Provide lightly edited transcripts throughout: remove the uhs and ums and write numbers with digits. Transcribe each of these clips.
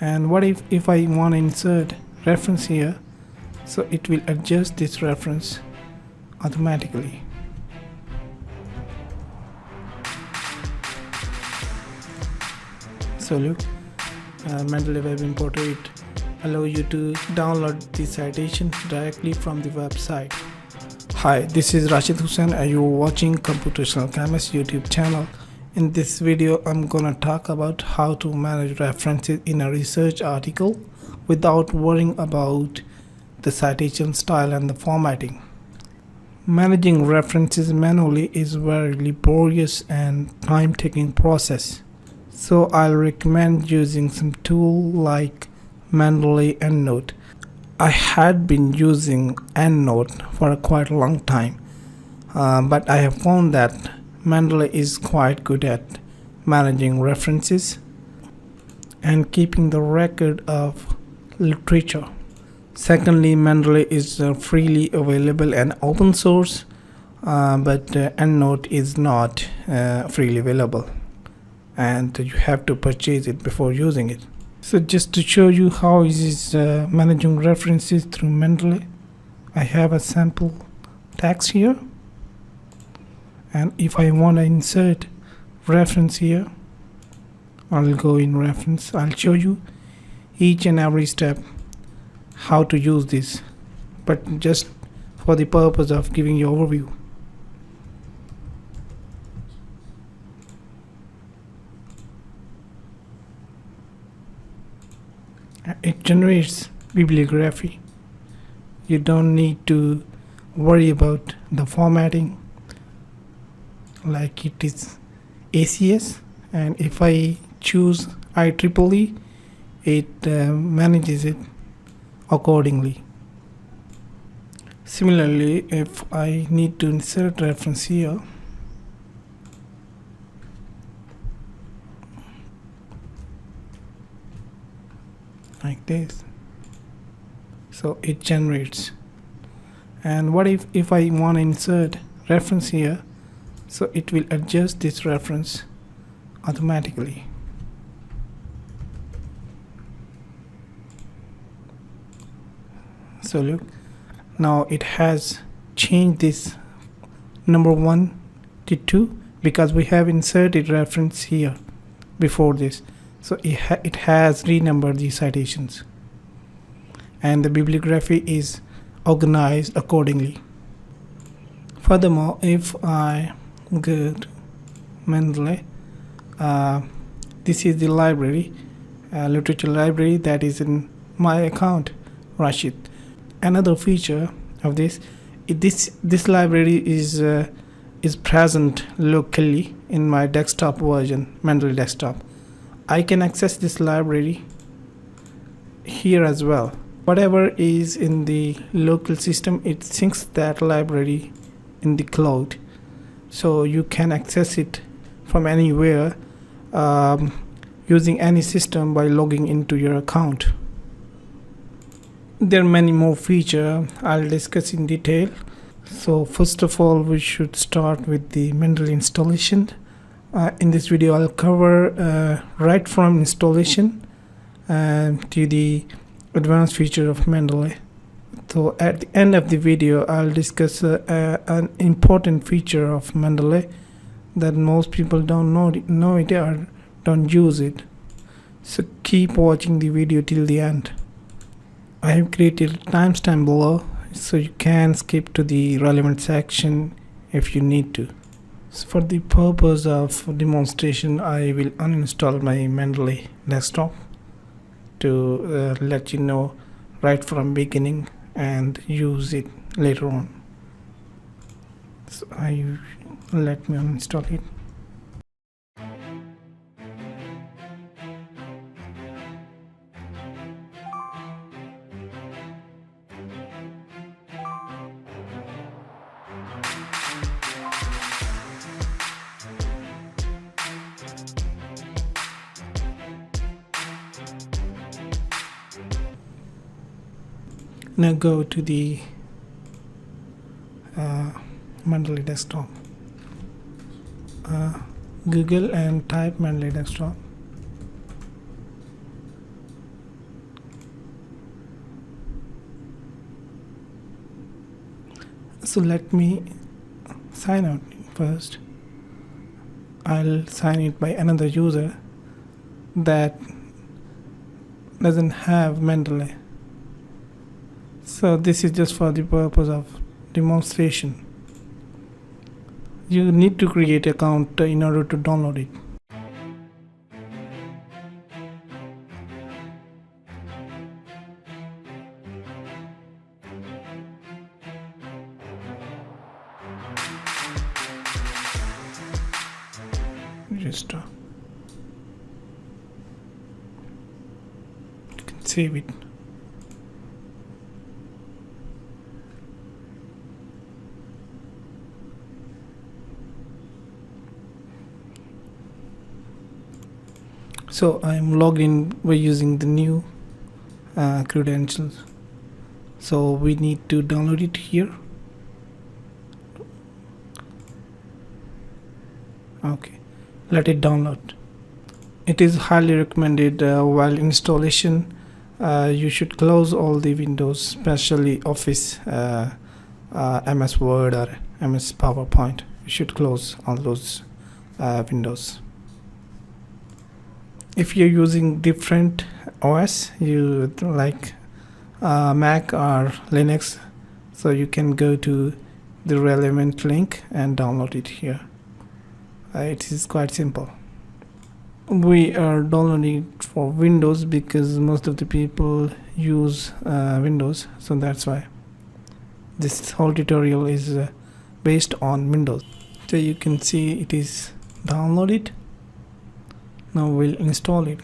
And what if I want to insert reference here, so it will adjust this reference automatically. So look, Mendeley Web Importer, it allows you to download the citation directly from the website. Hi, this is Rashid Hussain and you're watching Computational Chemist YouTube channel. In this video, I'm gonna talk about how to manage references in a research article without worrying about the citation style and the formatting. Managing references manually is a very laborious and time-taking process. So I'll recommend using some tool like Mendeley EndNote. I had been using EndNote for a quite a long time, but I have found that Mendeley is quite good at managing references and keeping the record of literature. Secondly, Mendeley is freely available and open source, but EndNote is not freely available, and you have to purchase it before using it. So just to show you how is managing references through Mendeley, I have a sample text here, and if I want to insert reference here, I'll go in reference. I'll show you each and every step how to use this, but just for the purpose of giving you overview. It generates bibliography. You don't need to worry about the formatting like it is ACS, and if I choose IEEE, it manages it accordingly. Similarly, if I need to insert reference here, like this, so it generates. And what if I want to insert reference here, so it will adjust this reference automatically. So look, now it has changed this number 1 to 2 because we have inserted reference here before this. So it has renumbered the citations, and the bibliography is organized accordingly. Furthermore, if I go to Mendeley, this is the library, literature library that is in my account, Rashid. Another feature of this library is present locally in my desktop version, Mendeley desktop. I can access this library here as well. Whatever is in the local system, it syncs that library in the cloud, so you can access it from anywhere using any system by logging into your account. There are many more features I'll discuss in detail. So first of all, we should start with the Mendeley installation. In this video, I'll cover right from installation to the advanced feature of Mendeley. So at the end of the video, I'll discuss an important feature of Mendeley that most people don't know it or don't use it. So keep watching the video till the end. I have created a timestamp below, so you can skip to the relevant section if you need to. So for the purpose of demonstration, I will uninstall my Mendeley desktop to let you know right from beginning and use it later on. So let me uninstall it. Now go to the Mendeley desktop. Google and type Mendeley desktop. So let me sign out first. I'll sign it by another user that doesn't have Mendeley. So this is just for the purpose of demonstration. You need to create an account in order to download it. Register. You can save it. So I am logged in by using the new credentials. So we need to download it here. Okay, let it download. It is highly recommended while installation. You should close all the windows, especially Office, MS Word or MS PowerPoint. You should close all those windows. If you're using different OS, you like Mac or Linux, so you can go to the relevant link and download it here. It is quite simple. We are downloading it for Windows because most of the people use Windows, so that's why this whole tutorial is based on Windows. So you can see it is downloaded. Now we'll install it.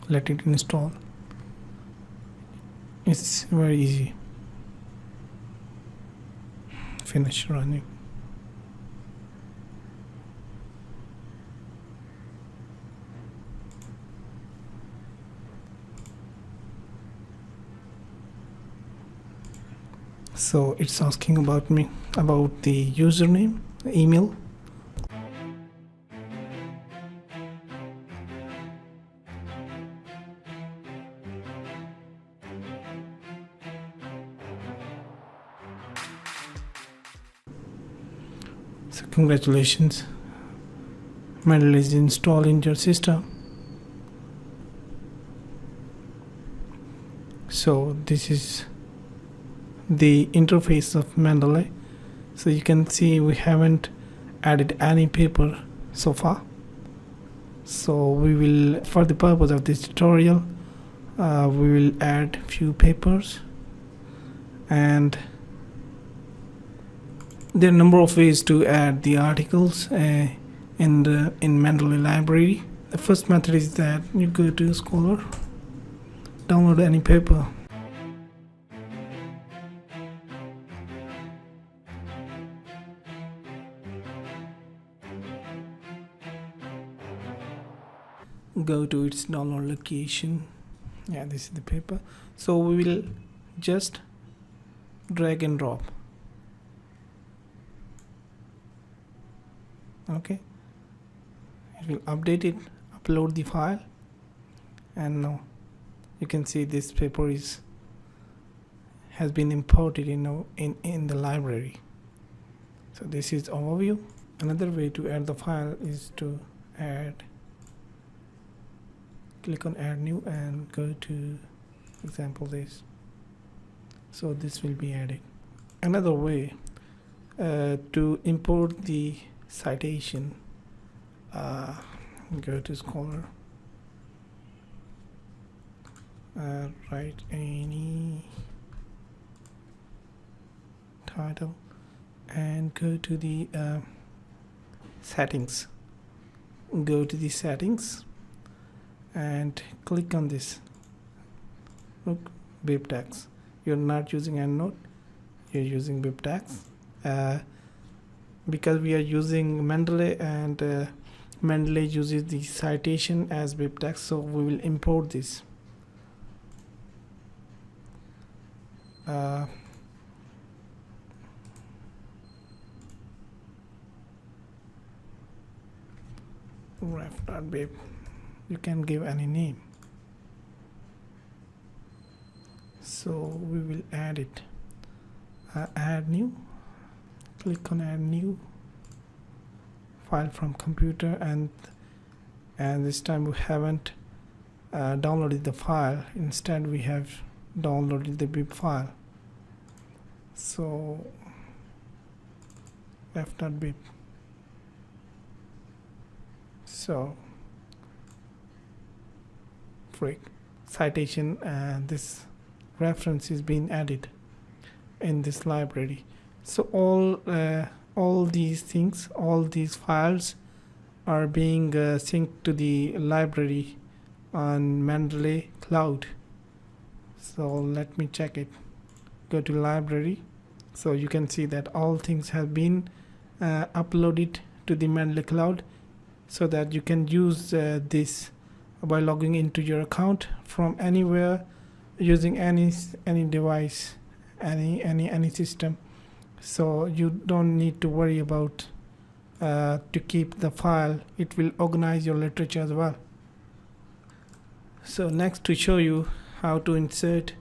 Let it install. It's very easy. Finish running. So it's asking about the username, email. So congratulations, Mendeley is installed in your system. So this is the interface of Mendeley. So you can see we haven't added any paper so far. So we will, for the purpose of this tutorial, we will add few papers, and there are a number of ways to add the articles in Mendeley library. The first method is that you go to Scholar, download any paper. Go to its download location. Yeah, this is the paper. So we will just drag and drop. Okay, it will update it, upload the file, and now you can see this paper has been imported in the library. So this is overview. Another way to add the file is to click on add new and go to example this. So this will be added. Another way to import the citation, go to Scholar, write any title and go to the settings. Go to the settings and click on this. Look, bib tags. You're not using EndNote, you're using bib tags. Because we are using Mendeley, and Mendeley uses the citation as bib text, so we will import this. ref.bib. You can give any name. So we will add it. Add new. Click on add new file from computer, and this time we haven't downloaded the file. Instead we have downloaded the bib file. So ref.bib. So citation, and this reference is being added in this library. So all these things, all these files are being synced to the library on Mendeley Cloud. So let me check it. Go to library. So you can see that all things have been uploaded to the Mendeley Cloud, so that you can use this by logging into your account from anywhere, using any device, any system. So you don't need to worry about to keep the file. It will organize your literature as well. So next, to show you how to insert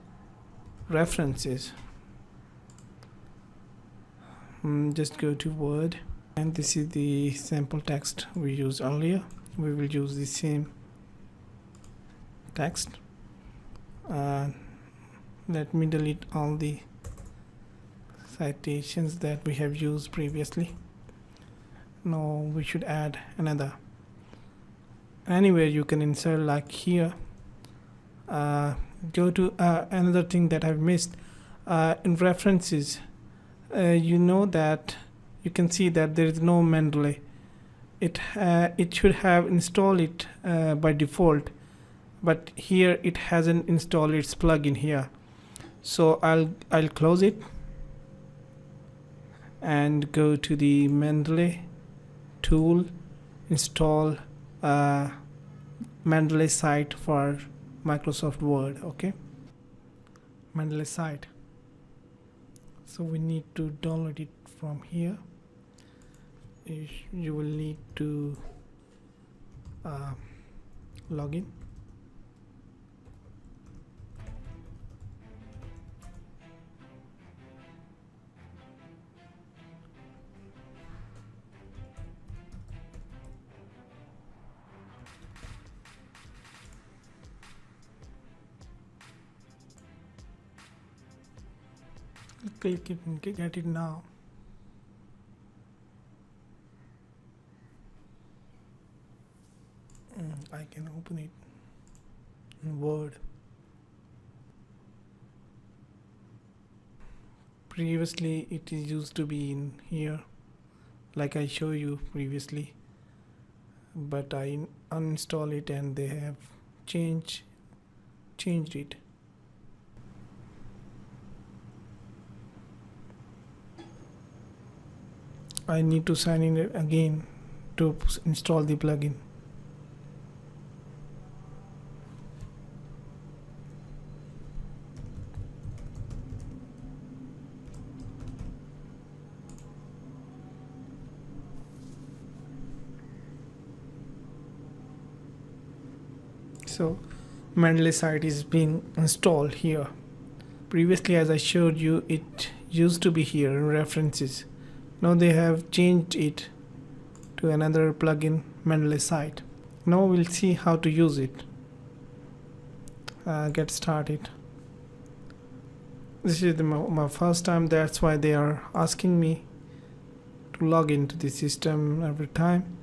references, just go to Word, and this is the sample text we used earlier. We will use the same text. Let me delete all the citations that we have used previously. Now we should add another. Anywhere you can insert, like here. Go to another thing that I've missed in references. You know that you can see that there is no Mendeley. It should have installed it by default, but here it hasn't installed its plugin here. So I'll close it and go to the Mendeley tool, install Mendeley Cite for Microsoft Word. Okay, Mendeley Cite. So we need to download it from here. You will need to log in. Click it and get it now. I can open it in Word. Previously it is used to be in here, like I showed you previously, but I uninstall it and they have changed it. I need to sign in again to install the plugin. So Mendeley Cite is being installed here. Previously, as I showed you, it used to be here in references. Now they have changed it to another plugin, Mendeley Cite. Now we'll see how to use it. Get started. This is my first time, that's why they are asking me to log into the system every time.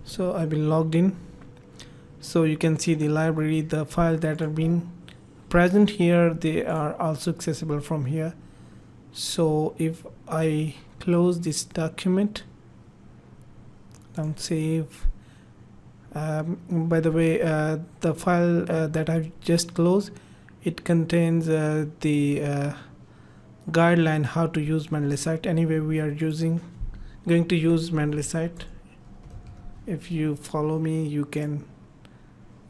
So I've been logged in. So you can see the library, the files that are being present here, they are also accessible from here. So if I close this document, don't save. By the way, the file that I've just closed, It contains the guideline how to use Mendeley Cite. Anyway, we are going to use Mendeley Cite. If you follow me, you can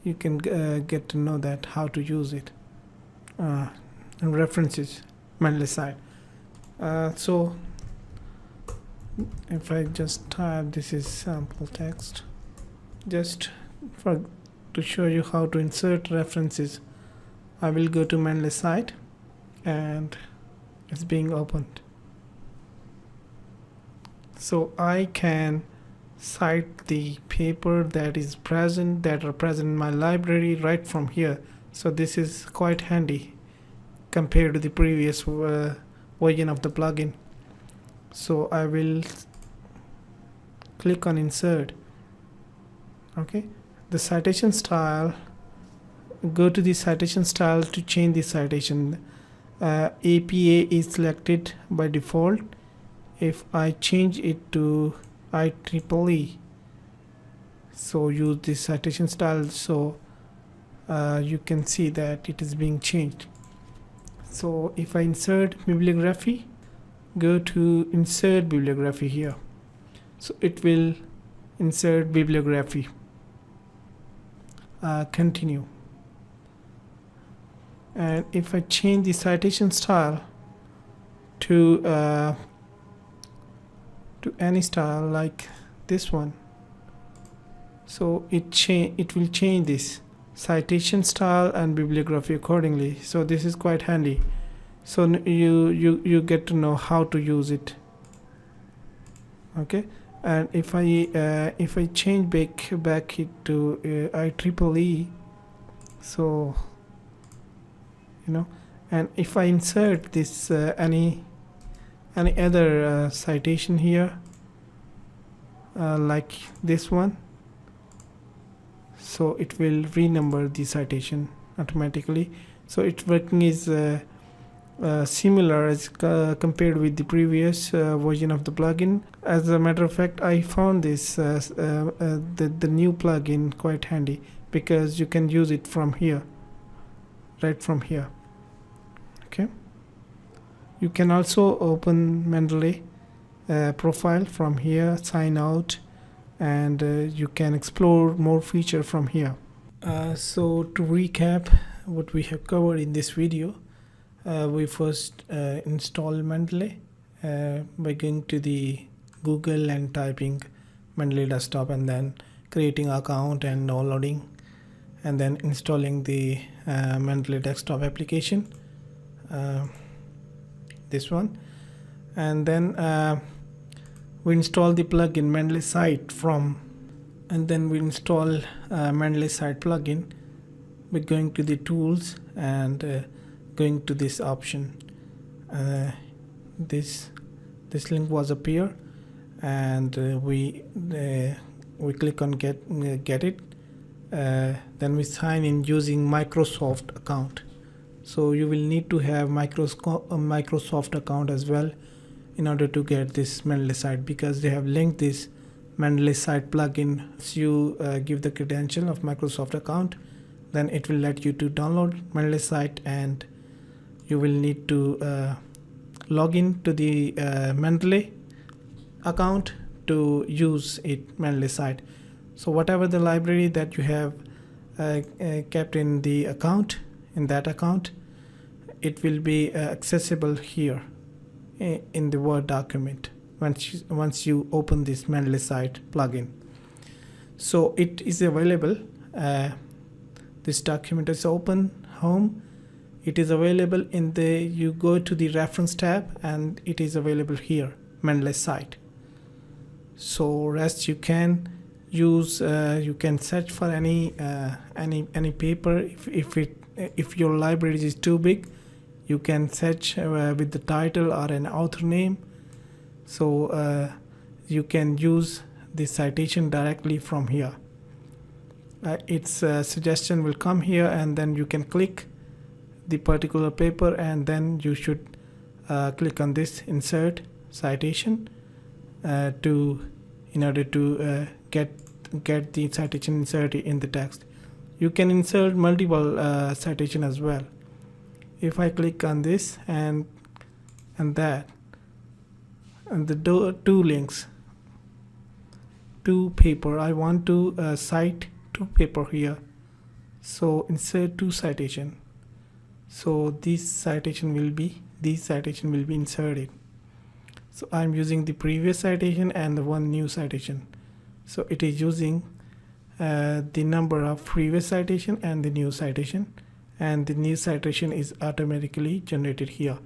get to know that how to use it. And references Mendeley Cite. So if I just type, this is sample text, just to show you how to insert references, I will go to Mendeley Cite, and it's being opened. So I can cite the paper that are present in my library right from here. So this is quite handy compared to the previous version of the plugin. So I will click on insert. Okay, the citation style, go to the citation style to change the citation. APA is selected by default. If I change it to IEEE, so use this citation style, so you can see that it is being changed. So if I insert bibliography, go to insert bibliography here, so it will insert bibliography. Continue, and if I change the citation style to any style like this one, so it will change this citation style and bibliography accordingly. So this is quite handy. So you get to know how to use it. Okay, and if I change back it to IEEE, so and if I insert this any other citation here, like this one, so it will renumber the citation automatically. So its working is similar as compared with the previous version of the plugin. As a matter of fact, I found this the new plugin quite handy, because you can use it from here, right from here. Okay, you can also open Mendeley profile from here, sign out, and you can explore more feature from here. So to recap what we have covered in this video, we first install Mendeley by going to the Google and typing Mendeley desktop, and then creating an account and downloading, and then installing the Mendeley desktop application, this one, and then we install the plugin Mendeley Cite and then we install Mendeley Cite plugin by going to the tools and going to this option. This link was appear, and we click on get it. Then we sign in using Microsoft account. So you will need to have Microsoft account as well in order to get this Mendeley Cite, because they have linked this Mendeley Cite plugin. So you give the credential of Microsoft account, then it will let you to download Mendeley Cite, and you will need to log in to the Mendeley account to use it, Mendeley Cite. So whatever the library that you have kept in the account, it will be accessible here in the Word document once you open this Mendeley Cite plugin. So it is available. This document is open home. It is available in you go to the reference tab, and it is available here, Mendeley Cite. So rest you can use, you can search for any paper. If your library is too big, you can search with the title or an author name. So you can use the citation directly from here. Its suggestion will come here, and then you can click the particular paper, and then you should click on this insert citation in order to get the citation inserted in the text. You can insert multiple citation as well. if I click on this and that, and the two links, two paper, I want to cite two paper here, so insert two citation. So these citation will be inserted. So I'm using the previous citation and the one new citation. So it is using the number of previous citation and the new citation, and the new citation is automatically generated here.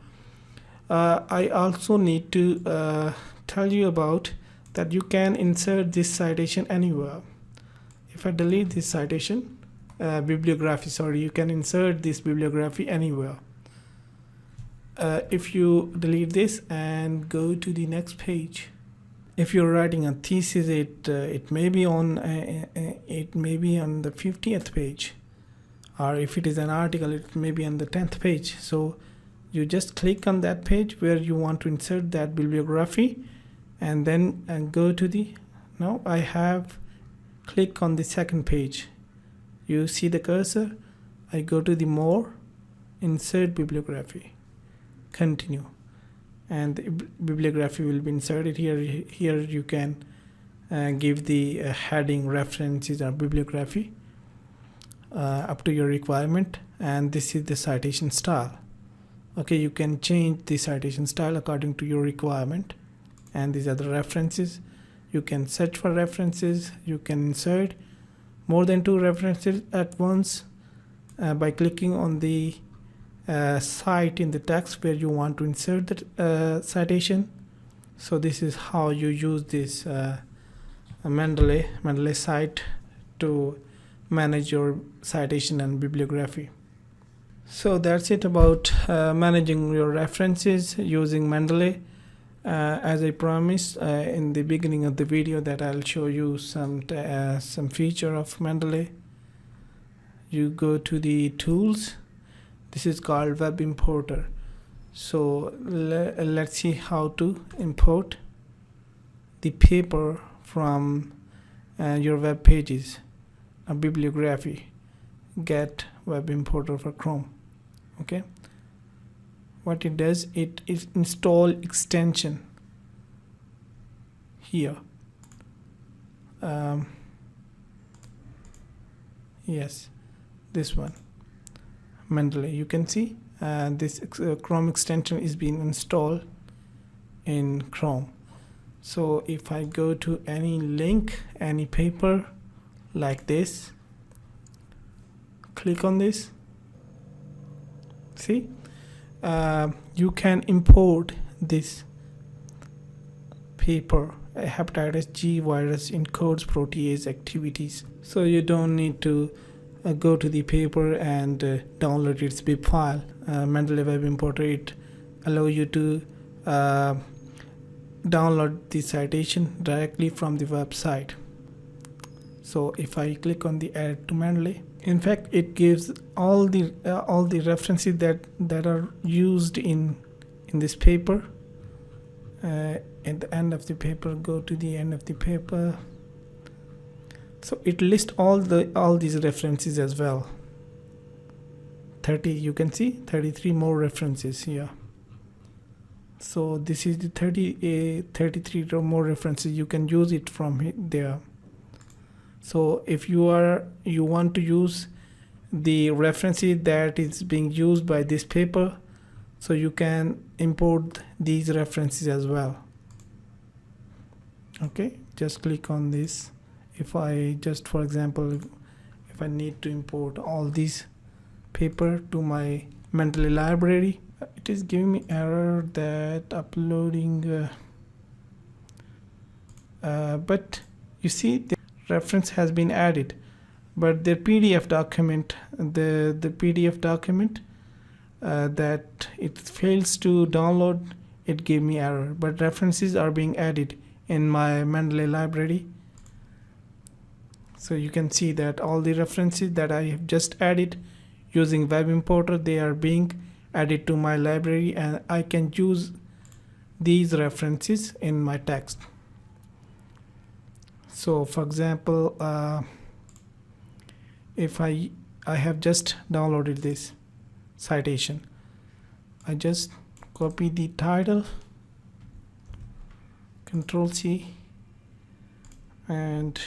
I also need to tell you about that you can insert this citation anywhere. If I delete this citation, bibliography, sorry, you can insert this bibliography anywhere. If you delete this and go to the next page, if you're writing a thesis, it may be on the 50th page, or if it is an article, it may be on the 10th page. So you just click on that page where you want to insert that bibliography, and then go to the, now I have click on the second page. You see the cursor, I go to the more, insert bibliography, continue, and the bibliography will be inserted here. Here you can give the heading, references, or bibliography up to your requirement, and this is the citation style. Okay, you can change the citation style according to your requirement, and these are the references. You can search for references, you can insert more than two references at once by clicking on the cite in the text where you want to insert the citation. So this is how you use this Mendeley Cite to manage your citation and bibliography. So that's it about managing your references using Mendeley. As I promised in the beginning of the video that I'll show you some feature of Mendeley. You go to the tools. This is called Web Importer. So let's see how to import the paper from your web pages, a bibliography. Get Web Importer for Chrome. Okay. What it does, it is install extension here. Yes, this one, Mendeley. You can see this Chrome extension is being installed in Chrome. So if I go to any link, any paper like this, click on this, see, you can import this paper, hepatitis G virus encodes protease activities. So you don't need to go to the paper and download its zip file. Mendeley Web Importer, it allows you to download the citation directly from the website. So if I click on the add to Mendeley, in fact it gives all the references that are used in this paper. At the end of the paper, go to the end of the paper. So it lists all these references as well. 30, you can see 33 more references here. So this is the 33 more references. You can use it from there. So if you want to use the references that is being used by this paper, so you can import these references as well. Okay, just click on this. If I just, for example, if I need to import all these paper to my Mendeley library, it is giving me error that uploading, but you see the reference has been added, but the PDF document, the PDF document that it fails to download, it gave me error, but references are being added in my Mendeley library. So you can see that all the references that I have just added using Web Importer, they are being added to my library, and I can use these references in my text. So for example, if I have just downloaded this citation, I just copy the title, Control C, and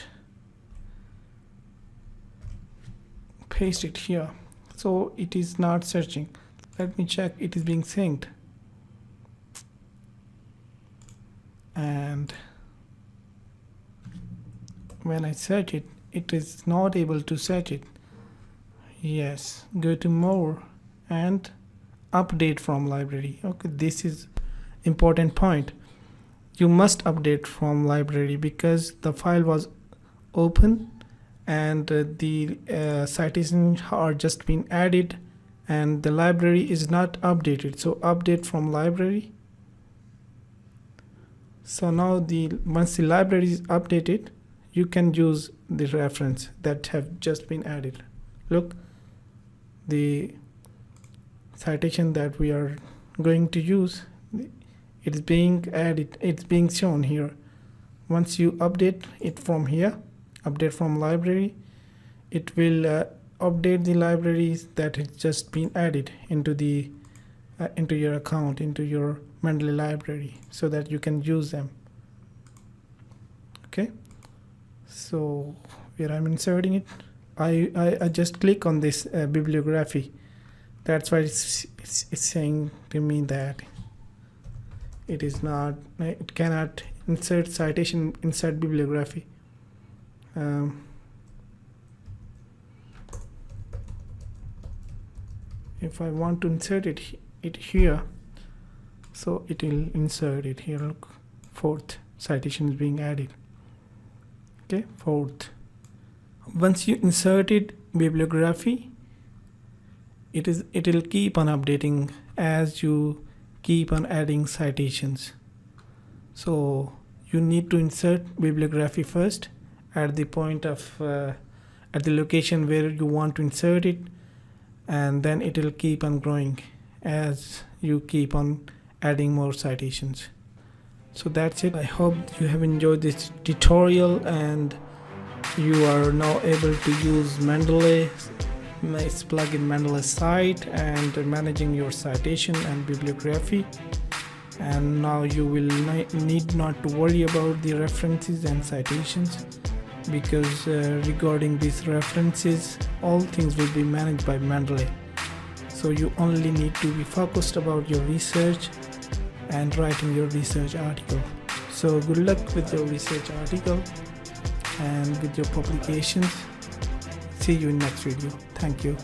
paste it here. So it is not searching. Let me check, it is being synced. And when I search it, it is not able to search it. Yes, go to more and update from library. Okay, this is important point. You must update from library because the file was open and the citations are just been added and the library is not updated. So update from library. So now once the library is updated, you can use the reference that have just been added. Look, the citation that we are going to use, it is being added, it's being shown here. Once you update it from here, update from library, it will update the libraries that has just been added into the into your account, into your Mendeley library, so that you can use them. Okay, so where I'm inserting it, I just click on this bibliography. That's why it's saying to me that it cannot insert citation inside bibliography. If I want to insert it here, so it will insert it here. Look, fourth citation is being added. Okay, fourth. Once you inserted bibliography, it will keep on updating as you keep on adding citations. So you need to insert bibliography first at the point of at the location where you want to insert it, and then it will keep on growing as you keep on adding more citations. So that's it. I hope you have enjoyed this tutorial and you are now able to use Mendeley plugin Mendeley Cite and managing your citation and bibliography. And now you will need not to worry about the references and citations, because regarding these references, all things will be managed by Mendeley. So you only need to be focused about your research and writing your research article. So good luck with your research article and with your publications. See you in next video. Thank you.